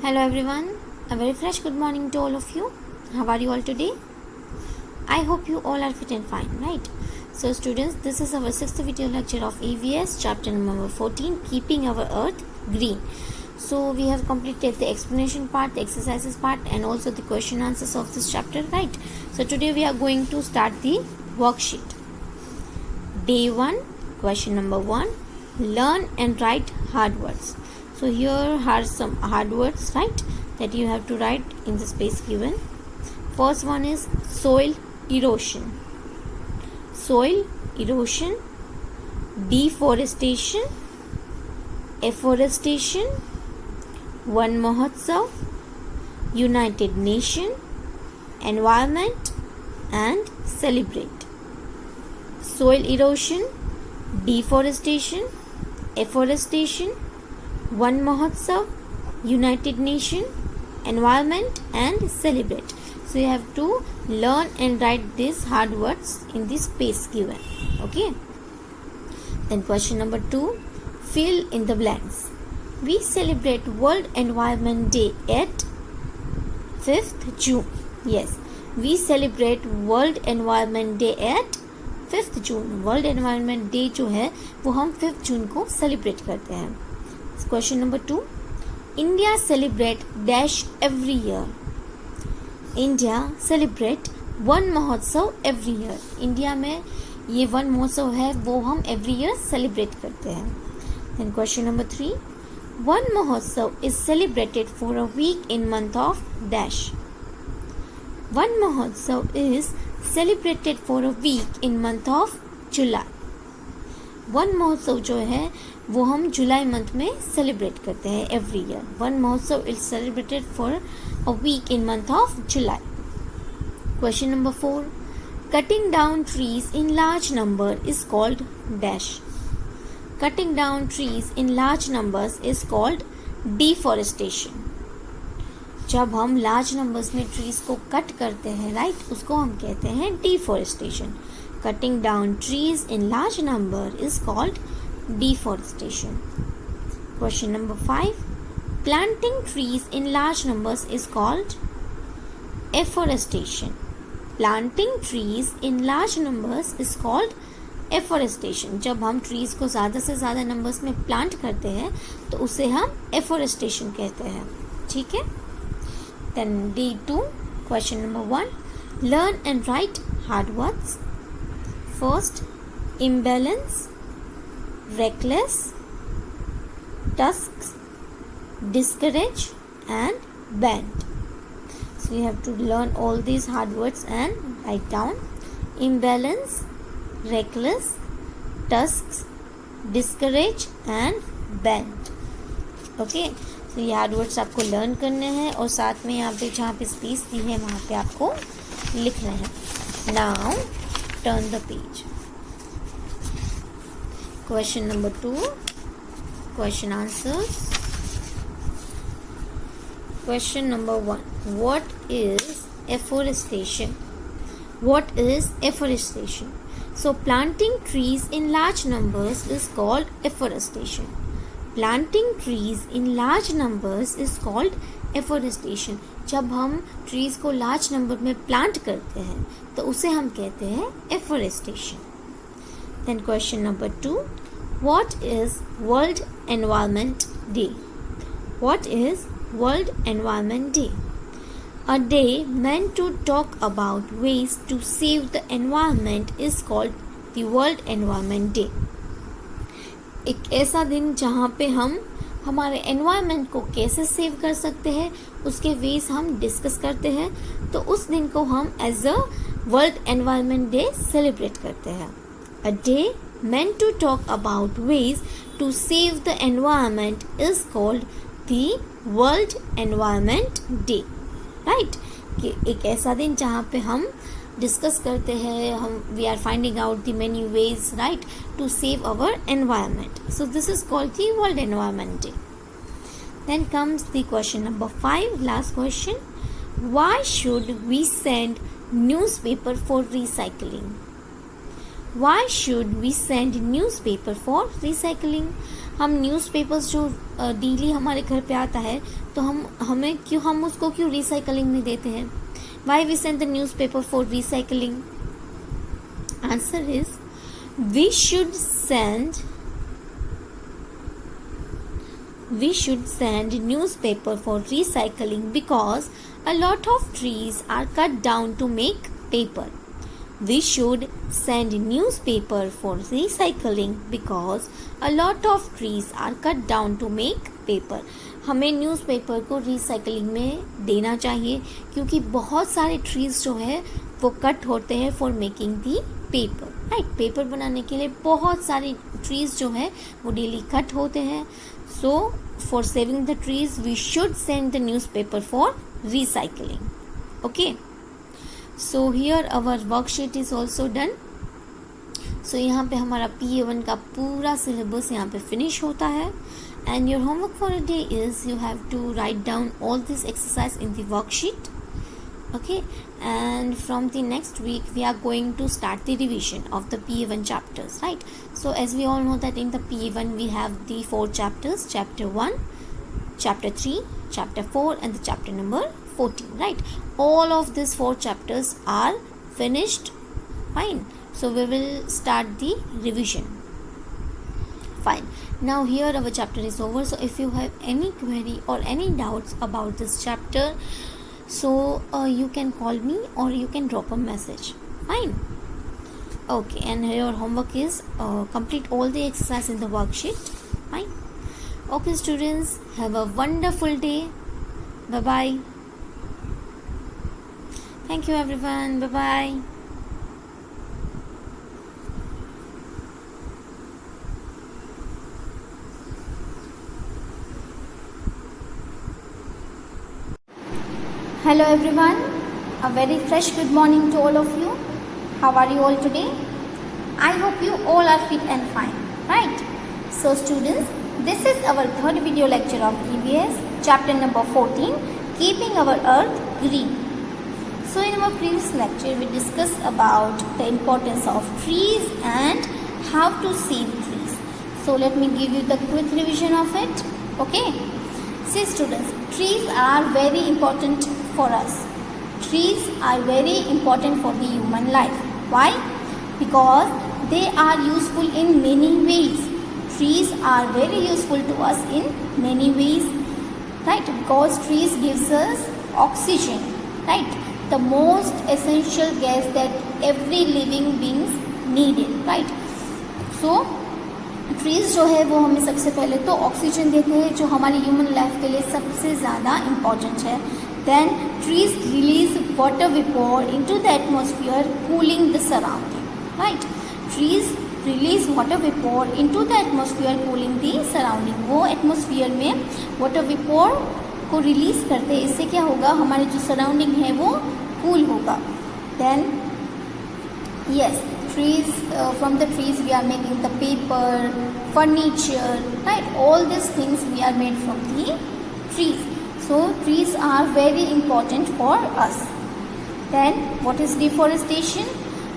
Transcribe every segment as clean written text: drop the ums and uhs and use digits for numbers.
Hello everyone, a very fresh good morning to all of you. How are you all today? I hope you all are fit and fine, right? So students, this is our 6th video lecture of EVS chapter number 14, Keeping Our Earth Green. So we have completed the explanation part, the exercises part and also the question answers of this chapter, right? So today we are going to start the worksheet. Day 1, question number 1, learn and write hard words. So here are some hard words, right, that you have to write in the space given. First one is soil erosion. Soil erosion, deforestation, afforestation, Van Mahotsav, United Nations, environment and celebrate. Soil erosion, deforestation, afforestation, Van Mahotsav, United Nations, environment and celebrate. So you have to learn and write these hard words in the space given. Okay. Then question number 2, fill in the blanks. We celebrate World Environment Day at 5th June. Yes, we celebrate World Environment Day at 5th June. World Environment Day जो है वो हम 5th June को celebrate करते हैं. Question number 2, India celebrate dash every year. India celebrate one महोत्सव every year. India में ये वन महोत्सव है वो हम every year celebrate करते हैं. Then question number 3, वन महोत्सव is celebrated for a week in month of dash. One महोत्सव is celebrated for a week in month of July. One महोत्सव जो है वो हम जुलाई मंथ में सेलिब्रेट करते हैं every year. Van Mahotsav is celebrated for a week in month of July. Question number 4, cutting down trees in large number is called dash. Cutting down trees in large numbers is called deforestation. जब हम large numbers में trees को cut करते हैं, right, उसको हम कहते हैं deforestation. Cutting down trees in large number is called deforestation. Question number 5, planting trees in large numbers is called afforestation. Planting trees in large numbers is called afforestation. जब हम trees को ज़्यादा से ज़्यादा numbers में plant करते हैं तो उसे हम afforestation कहते हैं. ठीक है. Then D2, question number 1, learn and write hard words. First, imbalance, reckless, tusks, discourage and bend. So you have to learn all these hard words and write down. Imbalance, reckless, tusks, discourage and bend. Okay, so ये hard words आपको learn करने हैं और साथ में यहाँ पे जहाँ पे स्पेस दी है वहाँ पे आपको लिखना है. Now turn the page. Question number 2, question answers. Question number 1, what is afforestation? What is afforestation? So planting trees in large numbers is called afforestation. Planting trees in large numbers is called afforestation. जब हम trees को large number में plant करते हैं तो उसे हम कहते हैं afforestation. Then question number 2, what is world environment day? What is world environment day? A day meant to talk about ways to save the environment is called the World Environment Day. एक ऐसा दिन जहाँ पे हम हमारे environment को कैसे save कर सकते हैं उसके वेज हम डिस्कस करते हैं, तो उस दिन को हम as a world environment day celebrate करते हैं. A day meant to talk about ways to save the environment is called the World Environment Day. Right? कि एक ऐसा दिन जहाँ पे हम डिस्कस करते हैं, हम we are finding out the many ways, right, to save our environment. So this is called the world environment day. Then comes the question number 5, last question. Why should we send newspaper for recycling? Why should we send newspaper for recycling? हम newspapers जो daily हमारे घर पे आता है, तो हम उसको क्यों रिसाइकलिंग में देते हैं? Why we send the newspaper for recycling? Answer is we should send newspaper for recycling because a lot of trees are cut down to make paper. We should send newspaper for recycling because a lot of trees are cut down to make paper. हमें newspaper को recycling में देना चाहिए क्योंकि बहुत सारे trees जो है वो कट होते हैं for making the paper, right? Paper बनाने के लिए बहुत सारे ट्रीज जो है वो डेली कट होते हैं. So for saving the trees we should send the newspaper for recycling. Okay, so here our worksheet is also done. So यहाँ पे हमारा PA1 का पूरा सिलेबस यहाँ पे फिनिश होता है. And your homework for a day is you have to write down all this exercise in the worksheet. Okay, and from the next week we are going to start the revision of the PA1 chapters, right? So as we all know that in the PA1 we have the 4 chapters: chapter 1, chapter 3, chapter 4 and the chapter number 14, right? All of these 4 chapters are finished. Fine, so we will start the revision. Fine, now here our chapter is over. So if you have any query or any doubts about this chapter, so you can call me or you can drop a message. Fine. Okay, and your homework is complete all the exercise in the worksheet. Fine. Okay students, have a wonderful day. Bye bye. Thank you everyone. Bye bye. Hello everyone, a very fresh good morning to all of you. How are you all today? I hope you all are fit and fine, right? So students, this is our third video lecture of EVS, chapter number 14, Keeping Our Earth Green. So in our previous lecture, we discussed about the importance of trees and how to save trees. So let me give you the quick revision of it, okay? See students, trees are very important for us. Trees are very important for the human life. Why? Because they are useful in many ways. Trees are very useful to us in many ways, right? Because trees gives us oxygen, right? The most essential gas that every living beings needed, right? So trees जो है वो हमें सबसे पहले तो oxygen देते हैं जो हमारी ह्यूमन लाइफ के लिए सबसे ज़्यादा इम्पॉर्टेंट है. Then trees release water vapour into the atmosphere cooling the surrounding, right? Trees release water vapour into the atmosphere cooling the surrounding. वो एटमॉस्फेयर में वाटर वेपर को रिलीज करते हैं. इससे क्या होगा, हमारे जो सराउंडिंग है वो कूल होगा. Then yes, trees, from the trees we are making the paper, furniture, right? All these things we are made from the trees. So trees are very important for us. Then what is deforestation?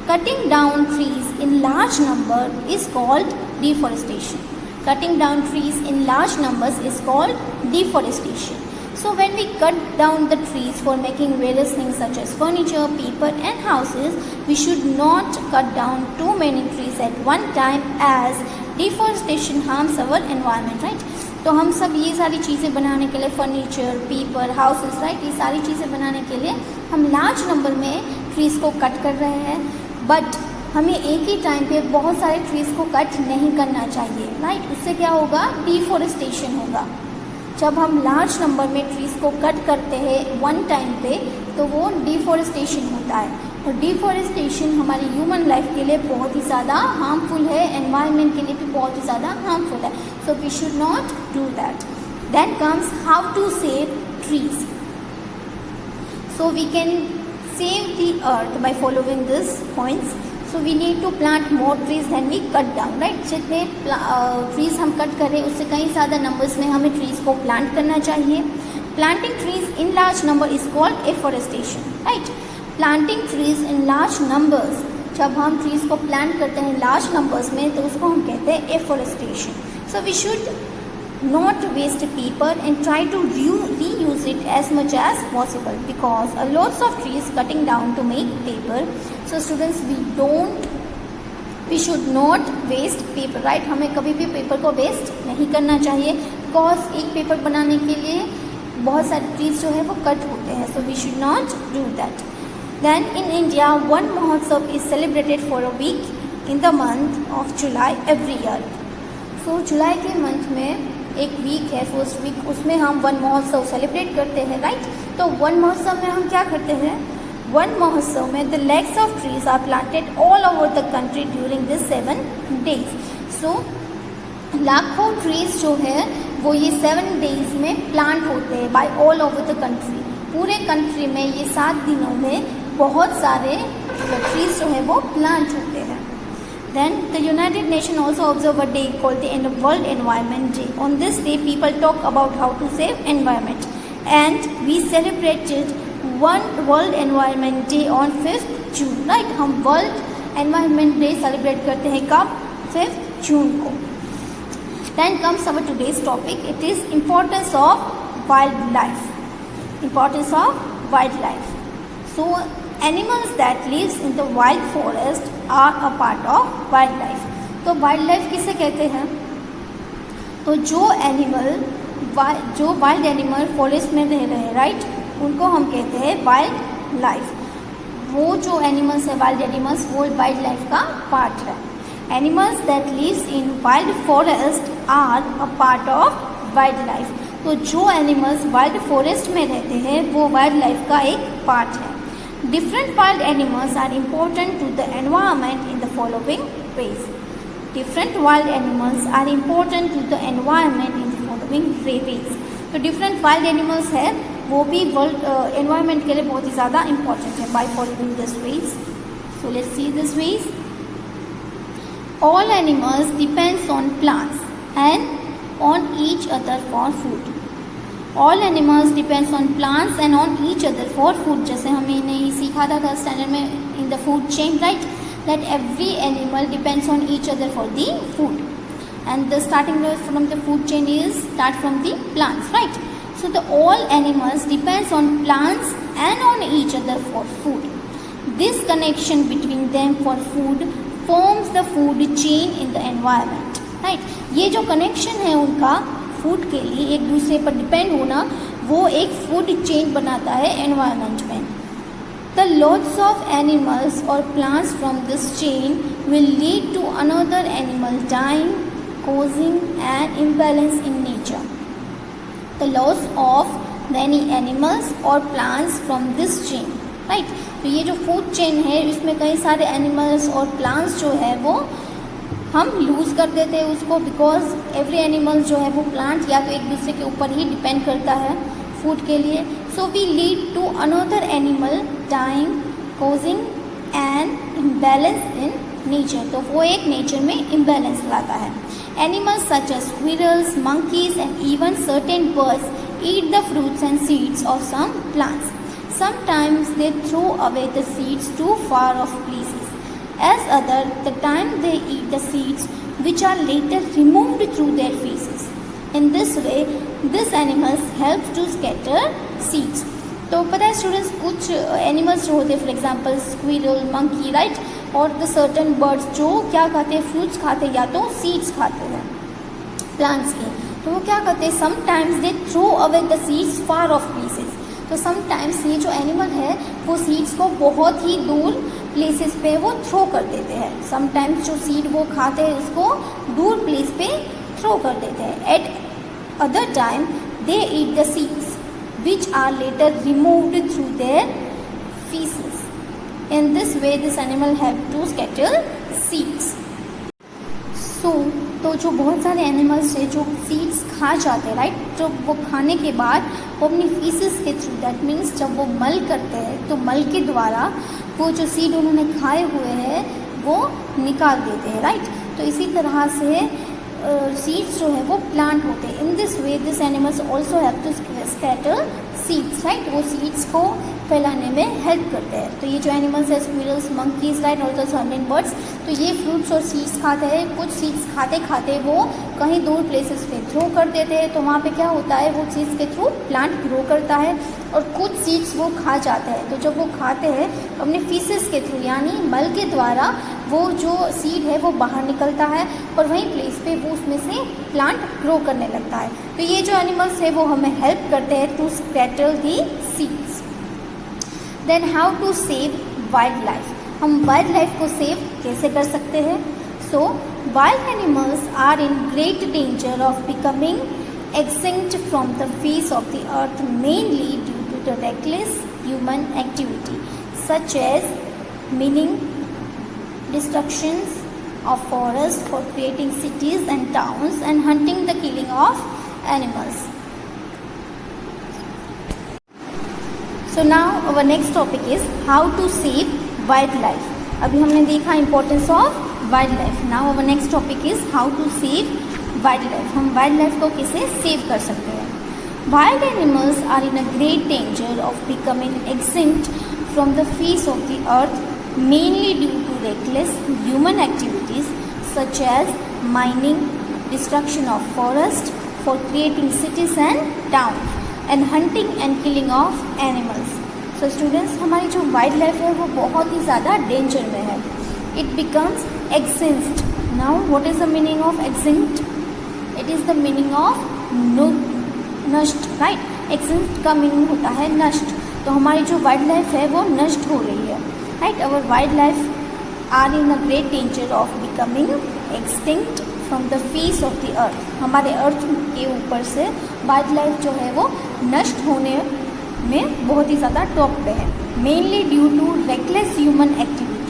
Cutting down trees in large number is called deforestation. Cutting down trees in large numbers is called deforestation. So when we cut down the trees for making various things such as furniture, paper and houses, we should not cut down too many trees at one time as deforestation harms our environment, right? तो हम सब ये सारी चीज़ें बनाने के लिए furniture, paper, houses, right, ये सारी चीज़ें बनाने के लिए हम लार्ज नंबर में ट्रीज़ को कट कर रहे हैं. बट हमें एक ही टाइम पे बहुत सारे ट्रीज़ को कट नहीं करना चाहिए, राइट? उससे क्या होगा, डिफोरेस्टेशन होगा. जब हम लार्ज नंबर में ट्रीज़ को कट करते हैं वन टाइम पे तो वो डिफोरेस्टेशन होता है. और डिफोरेस्टेशन हमारी ह्यूमन लाइफ के लिए बहुत ही ज़्यादा हार्मफुल है, एनवायरनमेंट के लिए भी बहुत ही ज़्यादा हार्मफुल है. So we should not do that. Then comes how to save trees. So we can save the earth by following this points. So we need to plant more trees then we cut down, right? जितने trees हम cut करें उससे कहीं ज़्यादा numbers में हमें trees को plant करना चाहिए. Planting trees in large number is called afforestation, right? Planting trees in large numbers जब हम ट्रीज़ को प्लांट करते हैं लार्ज नंबर्स में तो उसको हम कहते हैं afforestation. So we should not waste paper and try to reuse it as much as possible because lots of trees cutting down to make paper. So students, we should not waste paper, right? हमें कभी भी paper को waste नहीं करना चाहिए because एक paper बनाने के लिए बहुत सारे ट्रीज जो है वो कट होते हैं. So we should not do that. Then in India, Van Mahotsav is celebrated for a week in the month of July every year. So जुलाई के मंथ में एक वीक है, फर्स्ट वीक, उसमें हम वन महोत्सव सेलिब्रेट करते हैं, राइट? तो वन महोत्सव में हम क्या करते हैं? वन महोत्सव में the legs of trees are planted all over the country during this 7 days. सो लाखों ट्रीज जो है वो ये 7 days में प्लांट होते हैं by all over the country. पूरे कंट्री में ये 7 दिनों में बहुत सारे ट्रीज जो है वो प्लांट होते हैं. Then the United Nations also observe a day called the World Environment Day. On this day, people talk about how to save environment, and we celebrated World Environment Day on 5th June. Right? हम World Environment Day celebrate करते हैं कब? 5th June को. Then comes our today's topic. It is importance of wildlife. Importance of wildlife. So animals that lives in the wild forest are a part of wildlife. तो wildlife किसे कहते हैं? तो जो वाइल्ड एनिमल फॉरेस्ट में रह रहे हैं, राइट, उनको हम कहते हैं वाइल्ड लाइफ. वो जो एनिमल्स है वाइल्ड एनिमल्स वो वाइल्ड लाइफ का पार्ट है. Animals that lives in wild forest are a part of wildlife. तो जो एनिमल्स वाइल्ड फॉरेस्ट में रहते हैं वो वाइल्ड लाइफ का एक पार्ट है. Different wild animals are important to the environment in the following ways. Different wild animals are important to the environment in the following ways. तो different wild animals है वो भी environment के लिए बहुत ही ज़्यादा important है by following these ways. So let's see these ways. All animals depends on plants and on each other for food. All animals depends on plants and on each other for food. जैसे हमने सीखा था standard में in the food chain, right? That every animal depends on each other for the food. And the starting from the food chain is start from the plants, right? So the all animals depends on plants and on each other for food. This connection between them for food forms the food chain in the environment, right? ये जो connection है उनका food के लिए एक दूसरे पर depend होना वो एक फूड चेन बनाता है एनवायरनमेंट में. द लॉट्स ऑफ एनिमल्स और plants from this chain will lead to another animal dying causing an imbalance in nature. The loss of many animals or plants from this chain, right? तो ये जो food chain है इसमें कई सारे animals और plants जो है वो हम लूज़ कर देते हैं उसको बिकॉज एवरी एनिमल जो है वो प्लांट या तो एक दूसरे के ऊपर ही डिपेंड करता है फूड के लिए. So we lead to another animal dying causing an imbalance in nature. तो वो एक नेचर में इम्बैलेंस लाता है. Animals such as squirrels, monkeys and even certain birds eat the fruits and seeds of some plants. Sometimes they throw away the seeds to far off places. As other, the time they eat the seeds which are later removed through their feces. In this way, these animals help to scatter seeds. तो पता है students कुछ animals जो होते हैं for example squirrel, monkey, right, और the certain birds जो क्या खाते हैं फ्रूट्स खाते हैं या तो सीड्स खाते हैं प्लांट्स के. तो वो क्या करते हैं sometimes they throw away the seeds far off places. तो समटाइम्स ये जो एनिमल है वो सीड्स को बहुत ही दूर प्लेसेस पे वो थ्रो कर देते हैं. समटाइम्स जो सीड वो खाते हैं उसको दूर प्लेस पे थ्रो कर देते हैं. Eight other time they eat the seeds which are later removed through their feces. In this way this animal have to scatter seeds. तो जो बहुत सारे एनिमल्स है जो सीड्स खा जाते हैं, राइट, तो वो खाने के बाद वो अपनी फीसेस के थ्रू, दैट मीन्स जब वो मल करते हैं तो मल के द्वारा वो जो सीड उन्होंने खाए हुए हैं वो निकाल देते हैं, राइट. तो इसी तरह से सीड्स जो है वो प्लांट होते हैं. In this way this animals also have to scatter seeds, right, वो सीड्स को फैलाने में हेल्प करते हैं। तो ये जो एनिमल्स है, स्क्विरल्स, मंकीज, राइट, और द हमिंग बर्ड्स, तो ये फ्रूट्स और सीड्स खाते हैं। कुछ सीड्स खाते खाते वो कहीं दूर प्लेसेस पे थ्रो कर देते हैं, तो वहाँ पे क्या होता है, वो सीड्स के थ्रू प्लांट ग्रो करता है। और कुछ सीड्स वो खा जाते हैं, तो जब वो खाते हैं अपने फीसेस के थ्रू यानी मल के द्वारा वो जो सीड है वो बाहर निकलता है और वहीं प्लेस पे वो उसमें से प्लांट ग्रो करने लगता है। तो ये जो एनिमल्स है वो हमें हेल्प करते हैं to scatter the seeds. Then how to save wildlife, हम वाइल्ड लाइफ को सेव कैसे कर सकते हैं? So wild animals are in great danger of becoming extinct from the face of the earth mainly due to the reckless human activity such as mining, destructions of forests for creating cities and towns, and hunting, the killing of animals. So now our next topic is how to save wildlife. अभी हमने देखा importance of wildlife. Now our next topic is how to save wildlife, हम wildlife को कैसे save कर सकते हैं? Wild animals are in a great danger of becoming extinct from the face of the earth mainly due to reckless human activities such as mining, destruction of forest for creating cities and town, and hunting and killing of animals. So students, हमारी जो wild life है वो बहुत ही ज़्यादा danger में है। It becomes extinct. Now what is the meaning of extinct? It is the meaning of नष्ट, right. Extinct का मीनिंग होता है नष्ट। तो हमारी जो वाइल्ड लाइफ है वो नष्ट हो रही है, right. Our wildlife are in a great danger of becoming extinct from the face of the earth. हमारे अर्थ के ऊपर से वाइल्ड लाइफ जो है वो नष्ट होने में बहुत ही ज़्यादा टॉप पे है, mainly due to reckless human activities.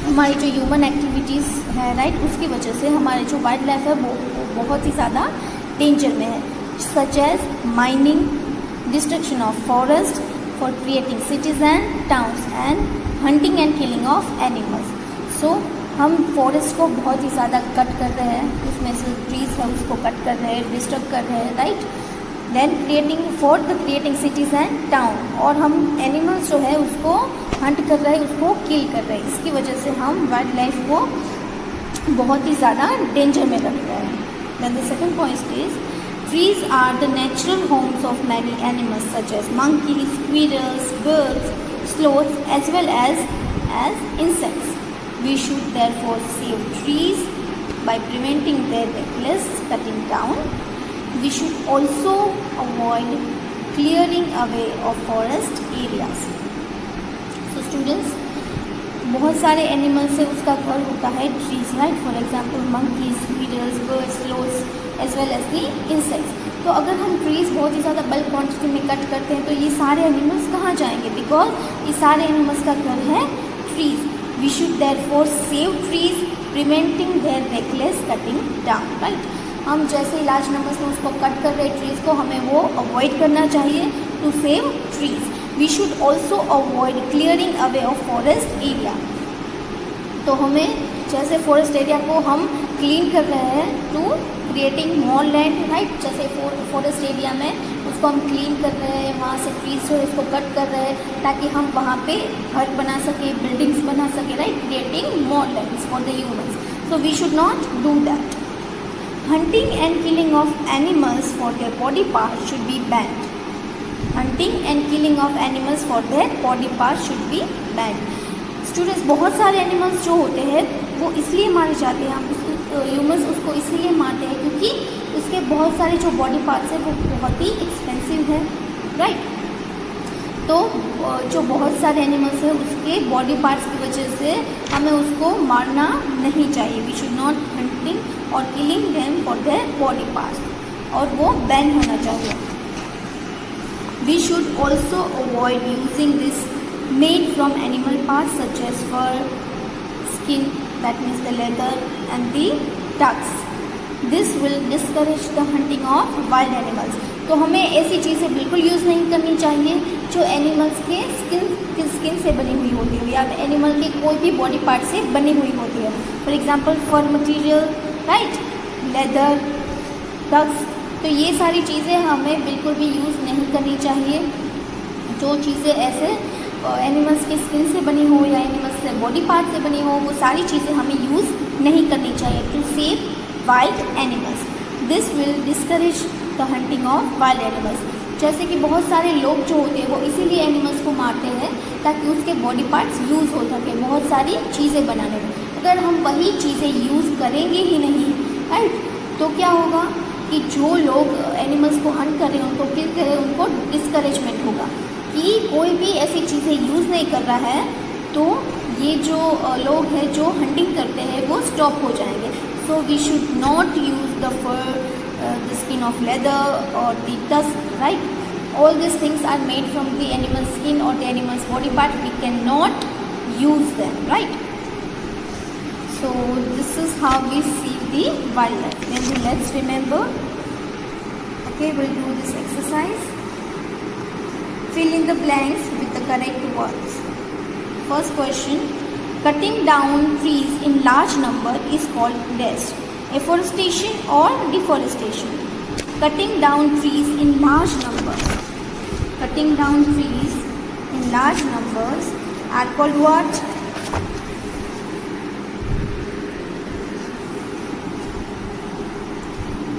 हमारी जो ह्यूमन एक्टिविटीज़ है, राइट, उसकी वजह से हमारी जो वाइल्ड लाइफ है वो बहुत ही ज़्यादा डेंजर में है, such as mining, destruction of forest for creating cities and towns, and hunting and killing of animals. So हम फॉरेस्ट को बहुत ही ज़्यादा कट कर रहे हैं, उसमें से ट्रीज है उसको कट कर रहे हैं, डिस्टर्ब कर रहे हैं, right. Then creating cities and town, और हम एनिमल्स जो है उसको हंट कर रहे हैं, उसको किल कर रहे हैं। इसकी वजह से हम वाइल्ड लाइफ को बहुत ही ज़्यादा डेंजर में रख रहे हैं। Then the second point is trees are the natural homes of many animals such as monkeys, squirrels, birds, sloths, as well as insects. We should therefore save trees by preventing their reckless cutting down. We should also avoid clearing away of forest areas. So students, बहुत सारे animals से उसका घर होता है trees, right. For example monkeys, squirrels, birds, sloths, as well as the insects. तो अगर हम ट्रीज बहुत ही ज़्यादा बल्क क्वांटिटी में कट करते हैं तो ये सारे एनिमल्स कहाँ जाएंगे? बिकॉज ये सारे एनिमल्स का घर है trees. We should therefore save trees preventing their reckless cutting down, right. हम जैसे लार्ज नंबर्स में उसको कट कर रहे ट्रीज को, हमें वो अवॉइड करना चाहिए to save trees. We should also avoid clearing away of forest area. तो हमें जैसे फॉरेस्ट एरिया को हम क्लीन कर रहे हैं to creating more land, right. जैसे फॉरेस्ट एरिया में उसको हम क्लीन कर रहे हैं, वहाँ से ट्रीज जो है उसको कट कर रहे हैं ताकि हम वहाँ पे घर बना सके, बिल्डिंग्स बना सके, right, creating more lands for the humans. So we should not do that. Hunting and killing of animals for their body part should be banned. Hunting and killing of animals for their body part should be banned. Students, बहुत सारे animals जो होते हैं वो इसलिए मारे जाते हैं, हम ह्यूमन्स उसको इसलिए मारते हैं क्योंकि उसके बहुत सारे जो बॉडी पार्ट्स हैं वो बहुत ही एक्सपेंसिव है, राइट। तो जो बहुत सारे एनिमल्स हैं उसके बॉडी पार्ट्स की वजह से हमें उसको मारना नहीं चाहिए। वी शुड नॉट हंटिंग और killing them for their body parts, और वो बैन होना चाहिए। We should also avoid using this made from animal parts such as fur, skin, that means the leather, and the tusks. This will discourage the hunting of wild animals. तो हमें ऐसी चीज़ें बिल्कुल use नहीं करनी चाहिए जो एनिमल्स के स्किन से बनी हुई होती है या एनिमल के कोई भी बॉडी पार्ट से बनी हुई होती है। For example fur material, right, leather, tusks, तो ये सारी चीज़ें हमें बिल्कुल भी यूज़ नहीं करनी चाहिए। जो चीज़ें ऐसे एनिमल्स की स्किन से बनी हो या एनिमल्स से बॉडी पार्ट से बनी हो, वो सारी चीज़ें हमें यूज़ नहीं करनी चाहिए to save wild animals. This will discourage the hunting of wild animals. जैसे कि बहुत सारे लोग जो होते हैं वो इसीलिए एनिमल्स को मारते हैं ताकि उसके बॉडी पार्ट्स यूज़ हो सके बहुत सारी चीज़ें बनाने में। अगर हम वही चीज़ें यूज़ करेंगे ही नहीं, राइट, तो क्या होगा कि जो लोग एनिमल्स को हंट कर रहे हैं, उनको किल कर रहे हैं, उनको डिस्करेजमेंट होगा कि कोई भी ऐसी चीज़ें यूज़ नहीं कर रहा है, तो ये जो लोग हैं जो हंटिंग करते हैं वो स्टॉप हो जाएंगे। So we should not use the fur, the skin of leather or the tusk, right? All these things are made from the animal skin or the animal's body part. We cannot use them, right? So this is how we see the wildlife. Then let's remember. Okay, we'll do this exercise. Fill in the blanks with the correct words. First question: cutting down trees in large number is called dash. Afforestation or deforestation? Cutting down trees in large numbers. Cutting down trees in large numbers are called what?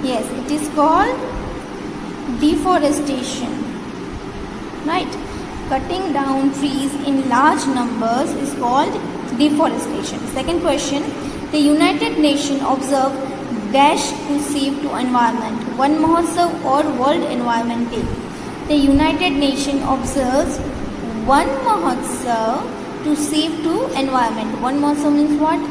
Yes, it is called deforestation. Right? Cutting down trees in large numbers is called deforestation. Second question: the United Nations observe dash to save to environment, One Mahotsav or World Environment Day. The United Nations observes One Mahotsav to save to environment. One Mahotsav means what?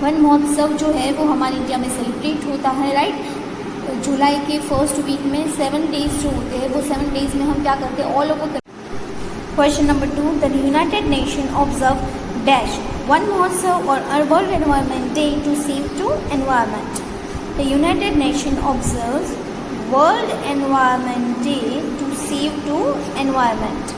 One Mahotsav जो है वो हमारे India में celebrate होता है, right. जुलाई के first week में 7 days जो होते हैं वो 7 days में हम क्या करते हैं all over. Question number 2: the United nation observe dash One Mahotsav or World Environment Day to save to environment. The United Nations observes World Environment Day to save to environment.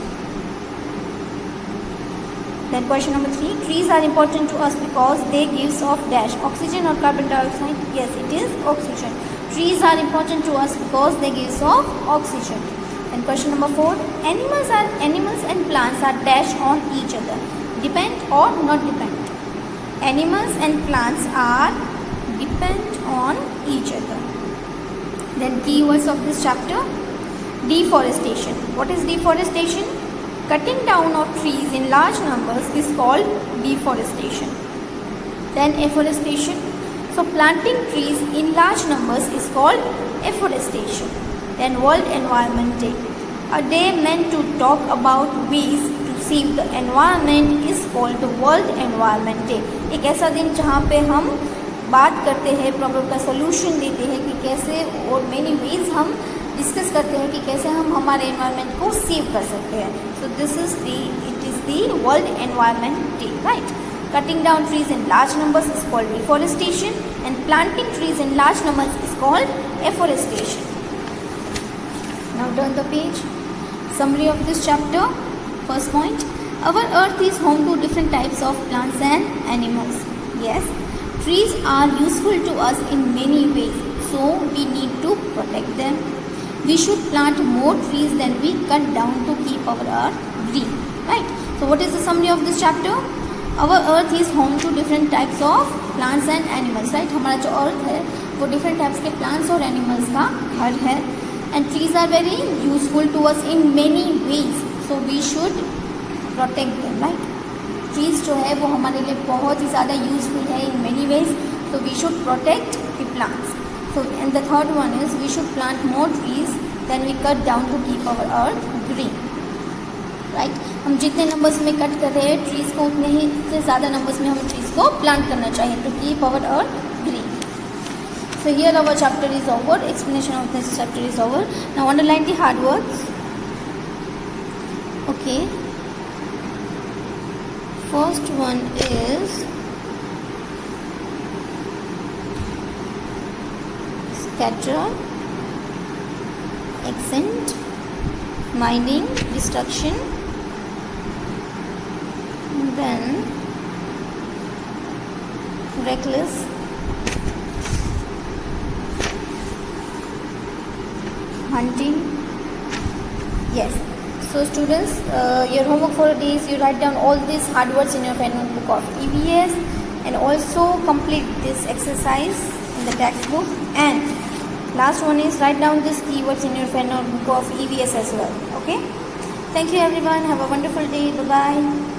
Then question number 3: trees are important to us because they gives off dash oxygen or carbon dioxide? Yes, it is oxygen. Trees are important to us because they gives off oxygen. Then question number 4: animals and plants are dash on each other. Depend or not depend? Animals and plants are depend on each other. Then keywords of this chapter: deforestation. What is deforestation? Cutting down of trees in large numbers is called deforestation. Then afforestation. So planting trees in large numbers is called afforestation. Then World Environment Day. A day meant to talk about ways to save the environment is called the World Environment Day. एक ऐसा दिन जहाँ पे हम बात करते हैं, problem का सोल्यूशन देते हैं कि कैसे, और मेनी वेज हम डिस्कस करते हैं कि कैसे हम हमारे एनवायरनमेंट को सेव कर सकते हैं. सो this is it is the world environment day, right. Cutting down trees in large numbers is called deforestation, and planting trees in large numbers is called afforestation. Now turn the page. Summary of this chapter. First point: our earth is home to different types of plants and animals. Yes, trees are useful to us in many ways, so we need to protect them. We should plant more trees than we cut down to keep our earth green. Right? So what is the summary of this chapter? Our earth is home to different types of plants and animals. Right? हमारा जो earth है वो different types के plants और animals का घर है. And trees are very useful to us in many ways, so we should protect them. Right? Trees जो है वो हमारे लिए बहुत ही ज़्यादा यूजफुल है in many ways, so we should protect the plants. So and the third one is we should plant more trees than we cut down to keep our earth green. Right? हम जितने numbers में cut कर रहे हैं trees को उतने ही से ज़्यादा नंबर्स में हमें ट्रीज़ को प्लांट करना चाहिए to keep our earth green. So here our chapter is over. Explanation of this chapter is over. Now underline the hard words. Okay. First one is scatter, accent, mining, destruction, then reckless, hunting. Yes. So students, your homework for today is you write down all these hard words in your pen notebook of EVS and also complete this exercise in the textbook. And last one is write down these keywords in your pen notebook of EVS as well. Okay. Thank you everyone. Have a wonderful day. Bye bye.